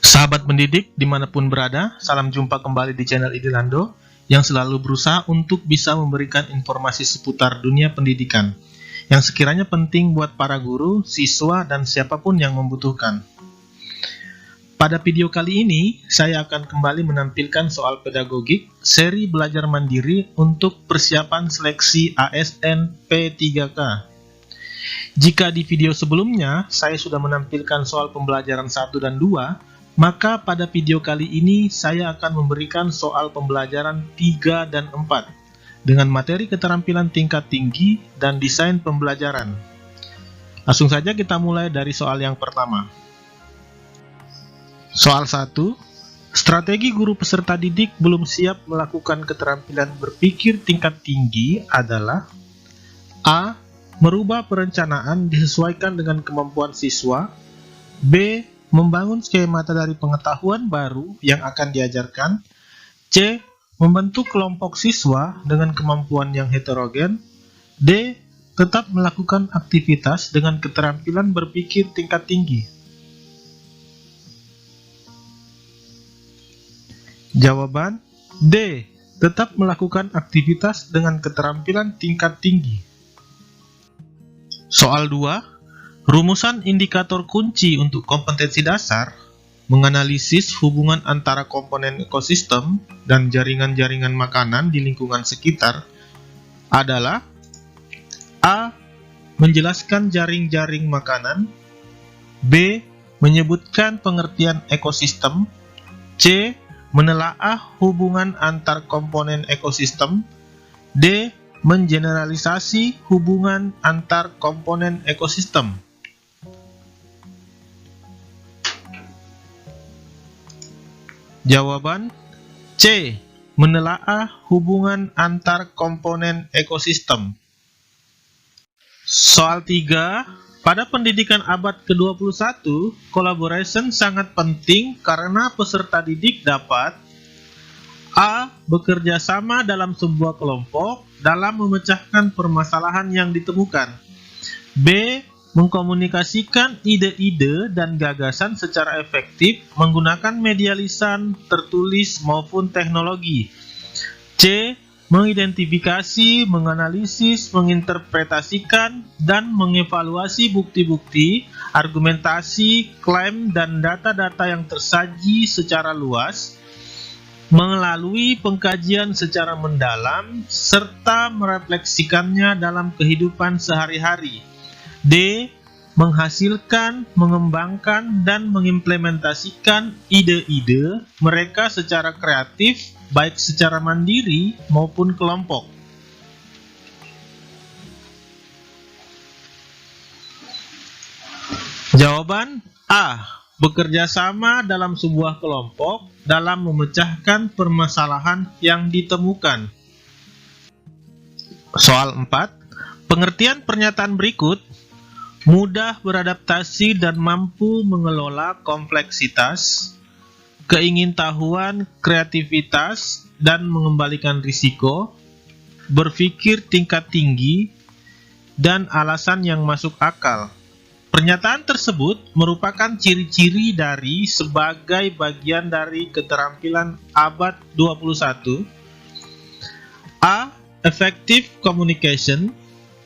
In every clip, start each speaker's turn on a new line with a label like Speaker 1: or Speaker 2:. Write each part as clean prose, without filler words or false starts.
Speaker 1: Sahabat pendidik dimanapun berada, salam jumpa kembali di channel Idilando yang selalu berusaha untuk bisa memberikan informasi seputar dunia pendidikan yang sekiranya penting buat para guru, siswa, dan siapapun yang membutuhkan. Pada video kali ini, saya akan kembali menampilkan soal pedagogik seri belajar mandiri untuk persiapan seleksi ASN P3K. Jika di video sebelumnya saya sudah menampilkan soal pembelajaran 1 dan 2, maka pada video kali ini saya akan memberikan soal pembelajaran 3 dan 4 dengan materi keterampilan tingkat tinggi dan desain pembelajaran. Langsung saja kita mulai dari soal yang pertama. Soal 1, strategi guru peserta didik belum siap melakukan keterampilan berpikir tingkat tinggi adalah A. Merubah perencanaan disesuaikan dengan kemampuan siswa. B. Membangun skema dari pengetahuan baru yang akan diajarkan. C. Membentuk kelompok siswa dengan kemampuan yang heterogen. D. Tetap melakukan aktivitas dengan keterampilan berpikir tingkat tinggi. Jawaban D. Tetap melakukan aktivitas dengan keterampilan tingkat tinggi. Soal 2. Rumusan indikator kunci untuk kompetensi dasar menganalisis hubungan antara komponen ekosistem dan jaringan-jaringan makanan di lingkungan sekitar adalah A. Menjelaskan jaring-jaring makanan. B. Menyebutkan pengertian ekosistem. C. Menelaah hubungan antar komponen ekosistem. D. Mengeneralisasi hubungan antar komponen ekosistem. Jawaban C. Menelaah hubungan antar komponen ekosistem. Soal 3. Pada pendidikan abad ke-21, collaboration sangat penting karena peserta didik dapat A. Bekerja sama dalam sebuah kelompok dalam memecahkan permasalahan yang ditemukan. B. Mengkomunikasikan ide-ide dan gagasan secara efektif menggunakan media lisan, tertulis, maupun teknologi. C. Mengidentifikasi, menganalisis, menginterpretasikan, dan mengevaluasi bukti-bukti, argumentasi, klaim, dan data-data yang tersaji secara luas melalui pengkajian secara mendalam serta merefleksikannya dalam kehidupan sehari-hari. D. Menghasilkan, mengembangkan, dan mengimplementasikan ide-ide mereka secara kreatif, baik secara mandiri maupun kelompok. Jawaban A. Bekerja sama dalam sebuah kelompok dalam memecahkan permasalahan yang ditemukan. Soal 4. Pengertian pernyataan berikut: mudah beradaptasi dan mampu mengelola kompleksitas, keingintahuan, kreativitas, dan mengembalikan risiko, berpikir tingkat tinggi, dan alasan yang masuk akal. Pernyataan tersebut merupakan ciri-ciri dari sebagai bagian dari keterampilan abad 21. A. Effective communication.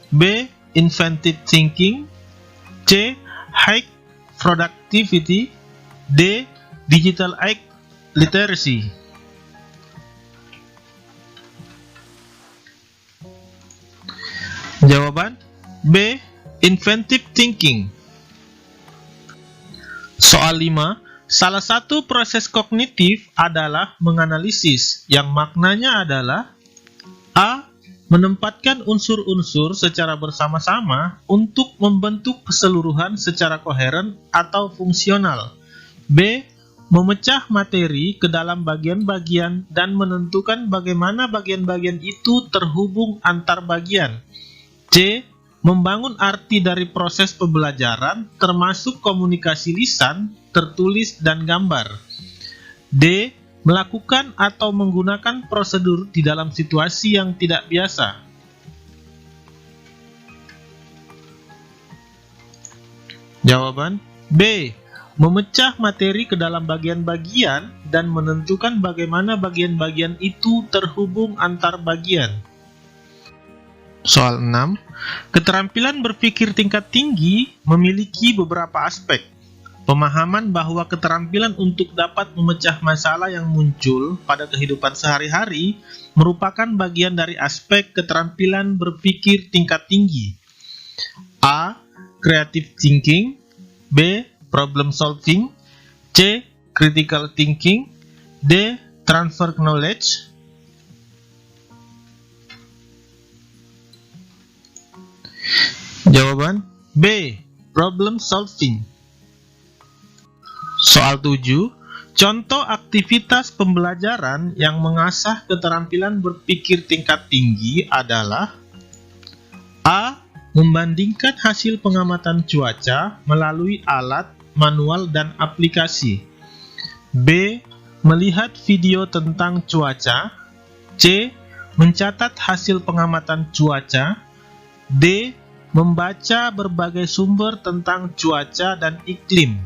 Speaker 1: B. Inventive thinking. C. High productivity. D. Digital age literacy. Jawaban B. Inventive thinking. Soal 5. Salah satu proses kognitif adalah menganalisis, yang maknanya adalah A. Menempatkan unsur-unsur secara bersama-sama untuk membentuk keseluruhan secara koheren atau fungsional. B. Memecah materi ke dalam bagian-bagian dan menentukan bagaimana bagian-bagian itu terhubung antar bagian. C. Membangun arti dari proses pembelajaran termasuk komunikasi lisan, tertulis, dan gambar. D. Melakukan atau menggunakan prosedur di dalam situasi yang tidak biasa. Jawaban B. memecah materi ke dalam bagian-bagian dan menentukan bagaimana bagian-bagian itu terhubung antar bagian. Soal 6. Keterampilan berpikir tingkat tinggi memiliki beberapa aspek. Pemahaman bahwa keterampilan untuk dapat memecah masalah yang muncul pada kehidupan sehari-hari merupakan bagian dari aspek keterampilan berpikir tingkat tinggi. A. Creative thinking. B. Problem solving. C. Critical thinking. D. Transfer knowledge. Jawaban B. Problem solving. Soal 7. Contoh aktivitas pembelajaran yang mengasah keterampilan berpikir tingkat tinggi adalah A. Membandingkan hasil pengamatan cuaca melalui alat, manual, dan aplikasi. B. Melihat video tentang cuaca. C. Mencatat hasil pengamatan cuaca. D. Membaca berbagai sumber tentang cuaca dan iklim.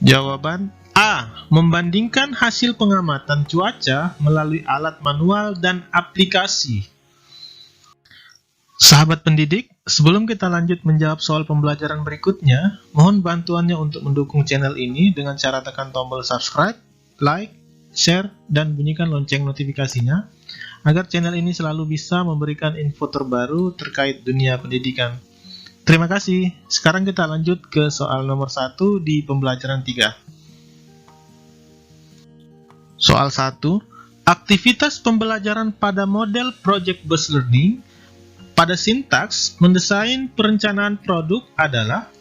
Speaker 1: Jawaban A. Membandingkan hasil pengamatan cuaca melalui alat manual dan aplikasi. Sahabat pendidik, sebelum kita lanjut menjawab soal pembelajaran berikutnya, mohon bantuannya untuk mendukung channel ini dengan cara tekan tombol subscribe, like, share, dan bunyikan lonceng notifikasinya, agar channel ini selalu bisa memberikan info terbaru terkait dunia pendidikan. Terima kasih. Sekarang kita lanjut ke soal nomor 1 di pembelajaran 3. Soal 1. Aktivitas pembelajaran pada model project-based learning pada sintaks mendesain perencanaan produk adalah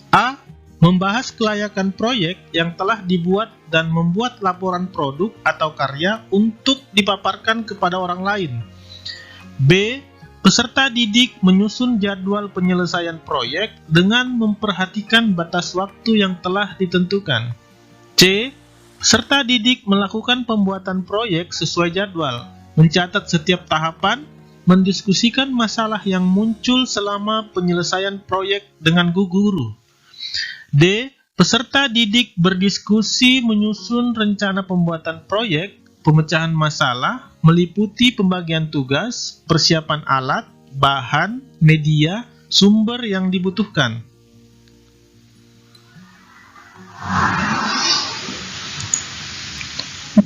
Speaker 1: A. Membahas kelayakan proyek yang telah dibuat dan membuat laporan produk atau karya untuk dipaparkan kepada orang lain. B. Peserta didik menyusun jadwal penyelesaian proyek dengan memperhatikan batas waktu yang telah ditentukan. C. Peserta didik melakukan pembuatan proyek sesuai jadwal, mencatat setiap tahapan, mendiskusikan masalah yang muncul selama penyelesaian proyek dengan guru. D. Peserta didik berdiskusi menyusun rencana pembuatan proyek, pemecahan masalah, meliputi pembagian tugas, persiapan alat, bahan, media, sumber yang dibutuhkan.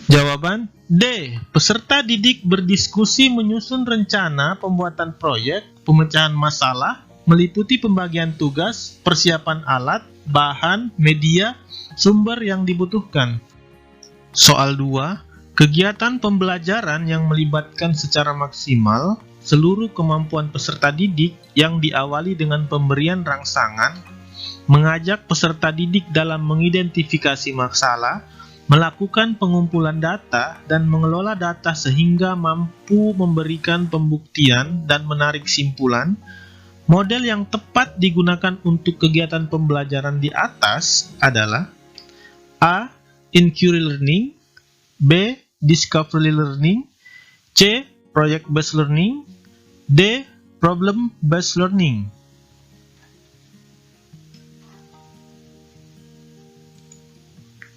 Speaker 1: Jawaban D. Peserta didik berdiskusi menyusun rencana pembuatan proyek, pemecahan masalah, meliputi pembagian tugas, persiapan alat, bahan, media, sumber yang dibutuhkan. Soal 2. Kegiatan pembelajaran yang melibatkan secara maksimal seluruh kemampuan peserta didik yang diawali dengan pemberian rangsangan, mengajak peserta didik dalam mengidentifikasi masalah, melakukan pengumpulan data, dan mengelola data sehingga mampu memberikan pembuktian dan menarik simpulan. Model yang tepat digunakan untuk kegiatan pembelajaran di atas adalah A. Inquiry learning. B. Discovery learning. C. Project-based learning. D. Problem-based learning.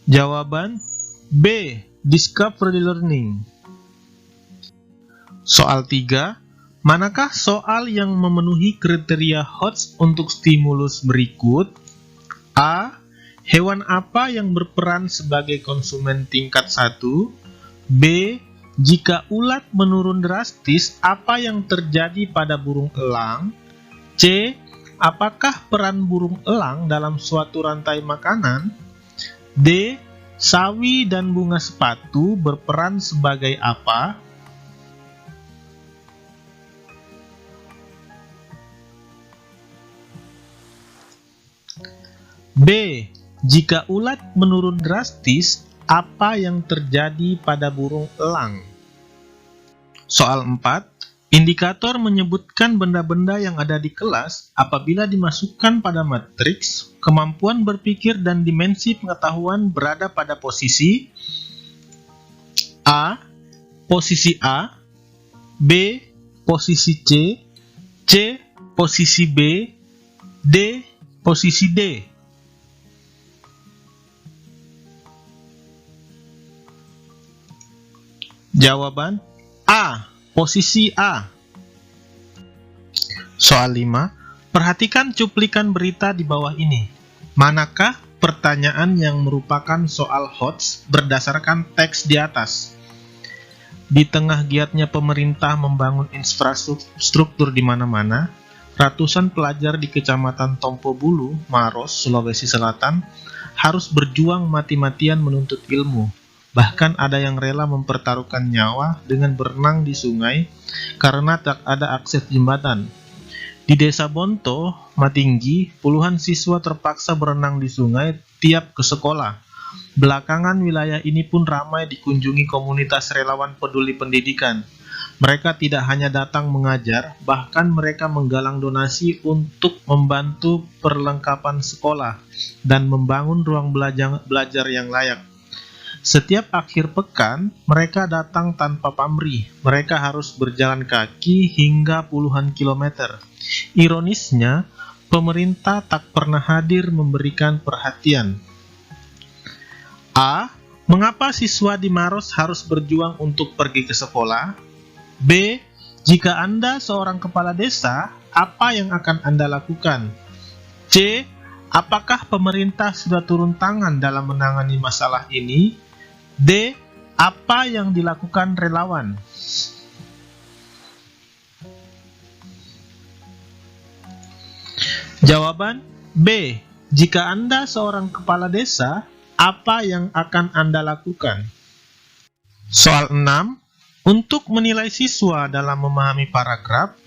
Speaker 1: Jawaban B. Discovery learning. Soal 3. Manakah soal yang memenuhi kriteria HOTS untuk stimulus berikut? A. Hewan apa yang berperan sebagai konsumen tingkat 1? B. Jika ulat menurun drastis, apa yang terjadi pada burung elang? C. Apakah peran burung elang dalam suatu rantai makanan? D. Sawi dan bunga sepatu berperan sebagai apa? B. Jika ulat menurun drastis, apa yang terjadi pada burung elang? Soal 4. Indikator menyebutkan benda-benda yang ada di kelas apabila dimasukkan pada matriks, kemampuan berpikir dan dimensi pengetahuan berada pada posisi A. Posisi A. B. Posisi C. C. posisi B, D, posisi D. Jawaban A, posisi A. Soal 5. Perhatikan cuplikan berita di bawah ini. Manakah pertanyaan yang merupakan soal HOTS berdasarkan teks di atas? Di tengah giatnya pemerintah membangun infrastruktur di mana-mana, ratusan pelajar di Kecamatan Tompo Bulu, Maros, Sulawesi Selatan, harus berjuang mati-matian menuntut ilmu. Bahkan ada yang rela mempertaruhkan nyawa dengan berenang di sungai karena tak ada akses jembatan. Di Desa Bonto, Matinggi, puluhan siswa terpaksa berenang di sungai tiap ke sekolah. Belakangan wilayah ini pun ramai dikunjungi komunitas relawan peduli pendidikan. Mereka tidak hanya datang mengajar, bahkan mereka menggalang donasi untuk membantu perlengkapan sekolah dan membangun ruang belajar yang layak. Setiap akhir pekan, mereka datang tanpa pamrih. Mereka harus berjalan kaki hingga puluhan kilometer. Ironisnya, pemerintah tak pernah hadir memberikan perhatian. A. Mengapa siswa di Maros harus berjuang untuk pergi ke sekolah? B. Jika Anda seorang kepala desa, apa yang akan Anda lakukan? C. Apakah pemerintah sudah turun tangan dalam menangani masalah ini? D. Apa yang dilakukan relawan? Jawaban B. Jika Anda seorang kepala desa, apa yang akan Anda lakukan? Soal 6. Untuk menilai siswa dalam memahami paragraf,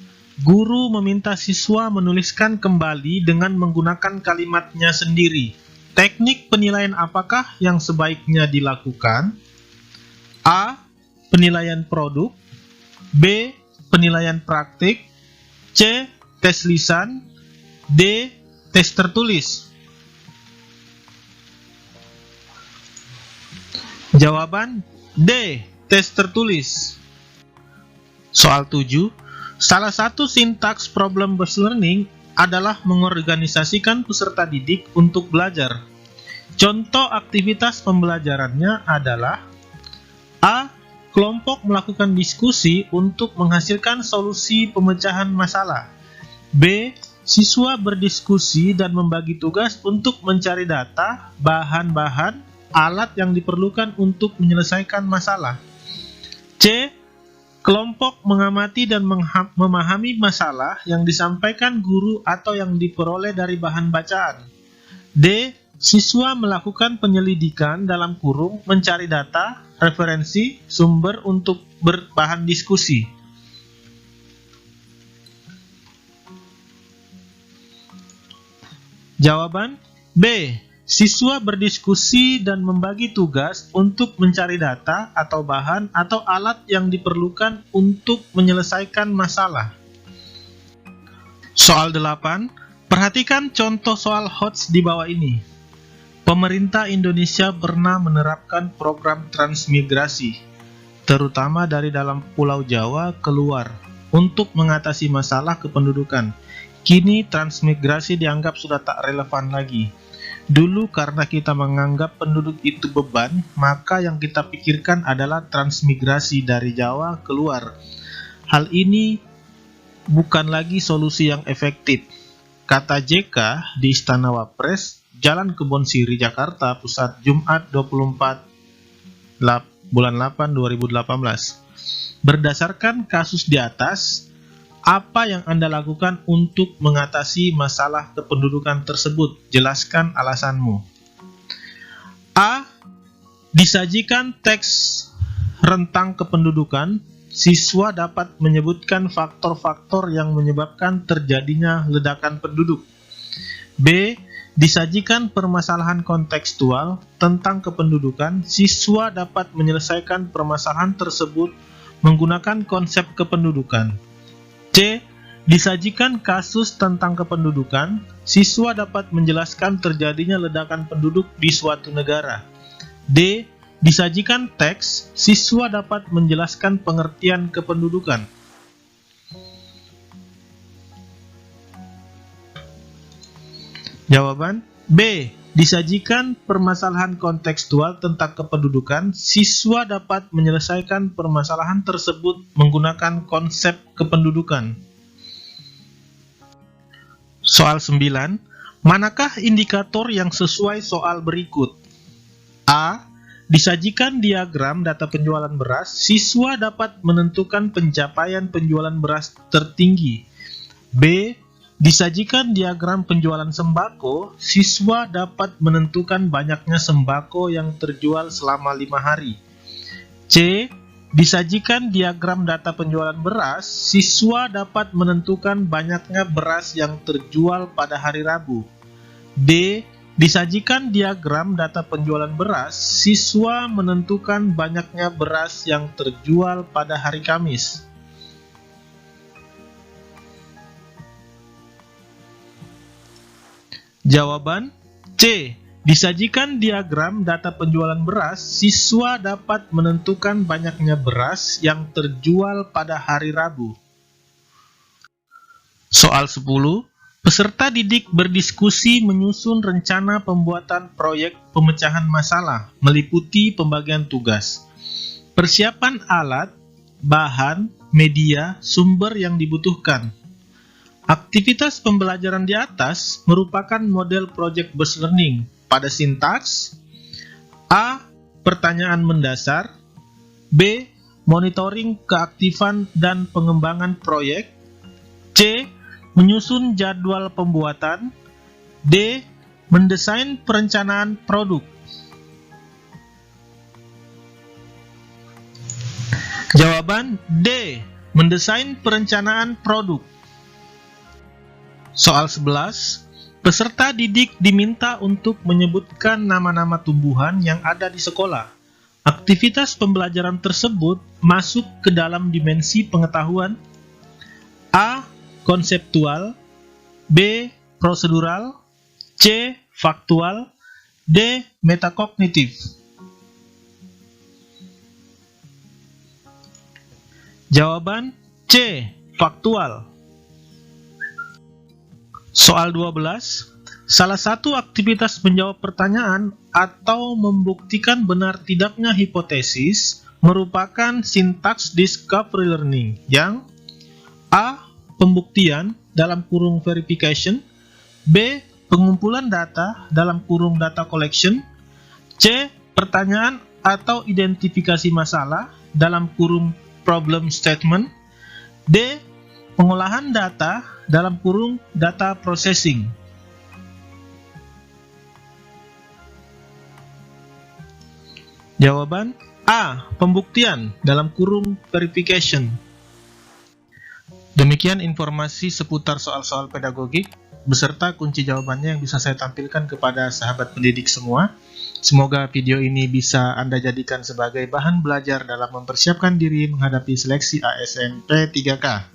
Speaker 1: guru meminta siswa menuliskan kembali dengan menggunakan kalimatnya sendiri. Teknik penilaian apakah yang sebaiknya dilakukan? A. Penilaian produk. B. Penilaian praktik. C. Tes lisan. D. Tes tertulis. Jawaban D. Tes tertulis. Soal 7. Salah satu sintaks problem-based learning adalah mengorganisasikan peserta didik untuk belajar. Contoh aktivitas pembelajarannya adalah A. Kelompok melakukan diskusi untuk menghasilkan solusi pemecahan masalah. B. Siswa berdiskusi dan membagi tugas untuk mencari data, bahan-bahan, alat yang diperlukan untuk menyelesaikan masalah. C. Kelompok mengamati dan memahami masalah yang disampaikan guru atau yang diperoleh dari bahan bacaan. D. Siswa melakukan penyelidikan dalam kurung mencari data, referensi, sumber untuk berbahan diskusi. Jawaban B. Siswa berdiskusi dan membagi tugas untuk mencari data atau bahan atau alat yang diperlukan untuk menyelesaikan masalah. Soal 8. Perhatikan contoh soal HOTS di bawah ini. Pemerintah Indonesia pernah menerapkan program transmigrasi, terutama dari dalam Pulau Jawa keluar, untuk mengatasi masalah kependudukan. Kini transmigrasi dianggap sudah tak relevan lagi. Dulu karena kita menganggap penduduk itu beban, maka yang kita pikirkan adalah transmigrasi dari Jawa keluar. Hal ini bukan lagi solusi yang efektif, kata JK di Istana Wapres, Jalan Kebon Siri, Jakarta Pusat, Jumat 24 bulan 8 2018. Berdasarkan kasus di atas, apa yang Anda lakukan untuk mengatasi masalah kependudukan tersebut? Jelaskan alasanmu. A. Disajikan teks rentang kependudukan. Siswa dapat menyebutkan faktor-faktor yang menyebabkan terjadinya ledakan penduduk. B. Disajikan permasalahan kontekstual tentang kependudukan. Siswa dapat menyelesaikan permasalahan tersebut menggunakan konsep kependudukan. C. Disajikan kasus tentang kependudukan, siswa dapat menjelaskan terjadinya ledakan penduduk di suatu negara. D. Disajikan teks, siswa dapat menjelaskan pengertian kependudukan. Jawaban B. Disajikan permasalahan kontekstual tentang kependudukan, siswa dapat menyelesaikan permasalahan tersebut menggunakan konsep kependudukan. Soal 9. Manakah indikator yang sesuai soal berikut? A. Disajikan diagram data penjualan beras, siswa dapat menentukan pencapaian penjualan beras tertinggi. B. Disajikan diagram penjualan sembako, siswa dapat menentukan banyaknya sembako yang terjual selama 5 hari. C. Disajikan diagram data penjualan beras, siswa dapat menentukan banyaknya beras yang terjual pada hari Rabu. D. Disajikan diagram data penjualan beras, siswa menentukan banyaknya beras yang terjual pada hari Kamis. Jawaban C. Disajikan diagram data penjualan beras, siswa dapat menentukan banyaknya beras yang terjual pada hari Rabu. Soal 10. Peserta didik berdiskusi menyusun rencana pembuatan proyek pemecahan masalah, meliputi pembagian tugas, persiapan alat, bahan, media, sumber yang dibutuhkan. Aktivitas pembelajaran di atas merupakan model project-based learning pada sintaks A. Pertanyaan mendasar, B. Monitoring keaktifan dan pengembangan proyek, C. Menyusun jadwal pembuatan, D. Mendesain perencanaan produk. Jawaban D. Mendesain perencanaan produk. Soal 11. Peserta didik diminta untuk menyebutkan nama-nama tumbuhan yang ada di sekolah. Aktivitas pembelajaran tersebut masuk ke dalam dimensi pengetahuan A. Konseptual, B. Prosedural, C. Faktual, D. Metakognitif. Jawaban C. Faktual. Soal 12. Salah satu aktivitas menjawab pertanyaan atau membuktikan benar tidaknya hipotesis merupakan sintaks discovery learning yang A. Pembuktian dalam kurung verification, B. Pengumpulan data dalam kurung data collection, C. Pertanyaan atau identifikasi masalah dalam kurung problem statement, D. Pengolahan data dalam kurung data processing. Jawaban A. Pembuktian dalam kurung verification. Demikian informasi seputar soal-soal pedagogik beserta kunci jawabannya yang bisa saya tampilkan kepada sahabat pendidik semua. Semoga video ini bisa Anda jadikan sebagai bahan belajar dalam mempersiapkan diri menghadapi seleksi ASNP 3K.